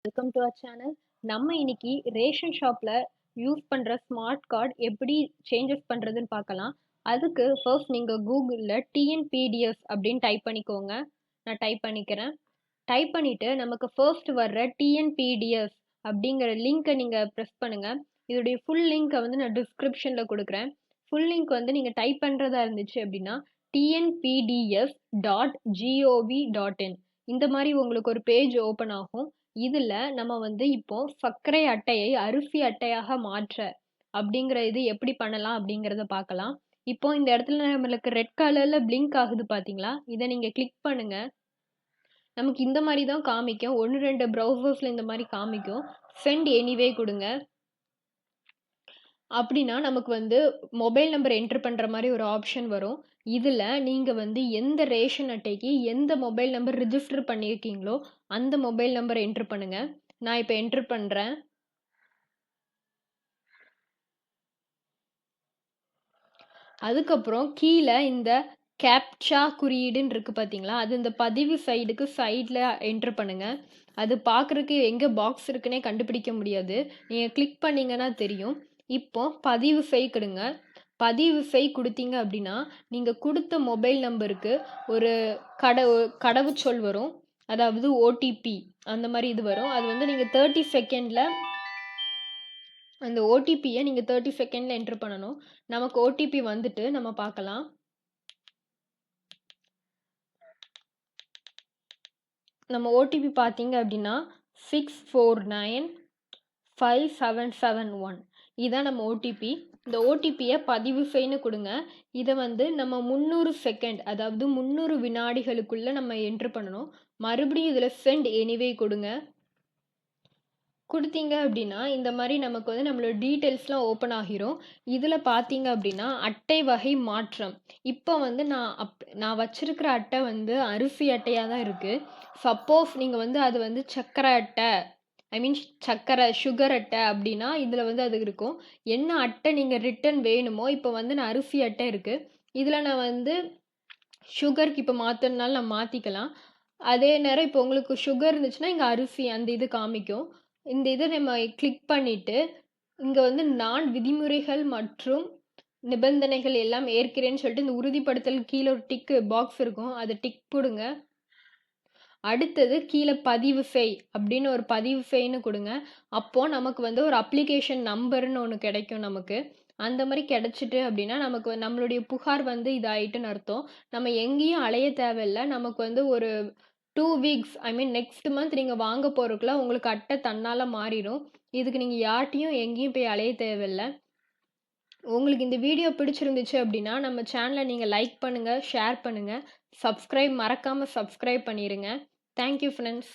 Welcome to our channel. நம்ம இன்னைக்கு ration ஷாப்ல யூஸ் பண்ற ஸ்மார்ட் கார்டு எப்படி சேஞ்சஸ் பண்றதுன்னு பார்க்கலாம். அதுக்கு ஃபர்ஸ்ட் நீங்க கூகுள்ல டிஎன்பிடிஎஸ் அப்படின்னு டைப் பண்ணிக்கோங்க. நான் டைப் பண்ணிக்கிறேன். டைப் பண்ணிட்டு நமக்கு ஃபர்ஸ்ட் வர்ற டிஎன்பிடிஎஸ் அப்படிங்கிற லிங்கை நீங்க ப்ரெஸ் பண்ணுங்க. இதோடைய ஃபுல் லிங்கை வந்து நான் டிஸ்கிரிப்ஷன்ல கொடுக்குறேன். ஃபுல் லிங்க் வந்து நீங்க டைப் பண்றதா இருந்துச்சு அப்படின்னா tnpds.gov.in இந்த மாதிரி உங்களுக்கு ஒரு பேஜ் ஓப்பன் ஆகும். இதுல நம்ம வந்து இப்போ சர்க்கரை அட்டையை அரிசி அட்டையாக மாற்ற அப்படிங்கிற இது எப்படி பண்ணலாம் அப்படிங்கிறத பார்க்கலாம். இப்போ இந்த இடத்துல நம்மளுக்கு ரெட் கலர்ல பிளிங்க் ஆகுது பாத்தீங்களா? இதை நீங்க கிளிக் பண்ணுங்க. நமக்கு இந்த மாதிரி தான் காமிக்கும். 1-2 ப்ரௌசர்ஸ்ல இந்த மாதிரி காமிக்கும். சென்ட் எனிவே கொடுங்க. அப்படின்னா நமக்கு வந்து மொபைல் நம்பர் என்டர் பண்ற மாதிரி ஒரு ஆப்ஷன் வரும். இதுல நீங்க வந்து எந்த ரேஷன் அட்டைக்கு எந்த மொபைல் நம்பர் ரிஜிஸ்டர் பண்ணியிருக்கீங்களோ அந்த மொபைல் நம்பர் என்டர் பண்ணுங்க. நான் இப்ப என்டர் பண்றேன். அதுக்கப்புறம் கீழே இந்த கேப்சா குறியீடுன்னு இருக்கு பாத்தீங்களா? அது இந்த பதிவு சைடுக்கு சைட்ல என்டர் பண்ணுங்க. அது பார்க்கறதுக்கு எங்க பாக்ஸ் இருக்குன்னே கண்டுபிடிக்க முடியாது. நீங்க கிளிக் பண்ணீங்கன்னா தெரியும். இப்போ பதிவு செய் கொடுங்க. பதிவு செய் கொடுத்தீங்க அப்படின்னா நீங்க கொடுத்த மொபைல் நம்பருக்கு ஒரு கடவுச்சொல் வரும். அதாவது ஓடிபி அந்த மாதிரி இது வரும். அது வந்து நீங்க 30 செகண்ட்ல அந்த ஓடிபியை நீங்க 30 செகண்ட்ல என்டர் பண்ணணும். நமக்கு ஓடிபி வந்துட்டு நம்ம பார்க்கலாம். நம்ம ஓடிபி பார்த்தீங்க அப்படின்னா 64957771 இதான் நம்ம ஓடிபி. இந்த ஓடிபியை பதிவு செய்யணும் கொடுங்க. இதை வந்து நம்ம 300 செகண்ட் அதாவது 300 வினாடிகளுக்குள்ள நம்ம என்ட்ரு பண்ணணும். மறுபடியும் இதில் சென்ட் எனிவே கொடுங்க. கொடுத்தீங்க அப்படின்னா இந்த மாதிரி நமக்கு வந்து நம்மளோட டீட்டெயில்ஸ்லாம் ஓப்பன் ஆகிரும். இதில் பார்த்தீங்க அப்படின்னா அட்டை வகை மாற்றம். இப்போ வந்து நான் வச்சிருக்கிற அட்டை வந்து அரிசி அட்டையாக தான் இருக்குது. சப்போஸ் நீங்கள் வந்து அது வந்து சர்க்கரை அட்டை சர்க்கரை சுகர் அட்டை அப்படின்னா இதில் வந்து அது இருக்கும். என்ன அட்டை நீங்கள் ரிட்டன் வேணுமோ இப்போ வந்து நான் அரிசி அட்டை இருக்குது. இதில் நான் வந்து சுகருக்கு இப்போ மாற்றணுனாலும் நான் மாற்றிக்கலாம். அதே நேரம் இப்போ உங்களுக்கு சுகர் இருந்துச்சுன்னா இங்கே அரிசி அந்த இது காமிக்கும். இந்த இதை நம்ம கிளிக் பண்ணிட்டு இங்கே வந்து நான் விதிமுறைகள் மற்றும் நிபந்தனைகள் எல்லாம் ஏற்கிறேன்னு சொல்லிட்டு இந்த உறுதிப்படுத்தல் கீழே ஒரு டிக் பாக்ஸ் இருக்கும். அதை டிக் போடுங்க. அடுத்தது கீழே பதிவு செய் அப்படின்னு ஒரு பதிவு செய்ன்னு கொடுங்க. அப்போ நமக்கு வந்து ஒரு அப்ளிகேஷன் நம்பர்னு ஒன்று கிடைக்கும் நமக்கு. அந்த மாதிரி கிடைச்சிட்டு அப்படின்னா நமக்கு நம்மளுடைய புகார் வந்து இதாயிட்டுன்னு அர்த்தம். நம்ம எங்கேயும் அலைய தேவையில்லை. நமக்கு வந்து ஒரு 2 வீக்ஸ் நெக்ஸ்ட் மந்த் நீங்கள் வாங்க போகிறதுக்குள்ள உங்களுக்கு அட்டை தன்னால் மாறிடும். இதுக்கு நீங்கள் யார்ட்டையும் எங்கேயும் போய் அலைய தேவையில்லை. உங்களுக்கு இந்த வீடியோ பிடிச்சிருந்துச்சு அப்படின்னா நம்ம சேனலை நீங்கள் லைக் பண்ணுங்கள், ஷேர் பண்ணுங்கள், மறக்காமல் சப்ஸ்கிரைப் பண்ணிடுங்க. Thank you friends.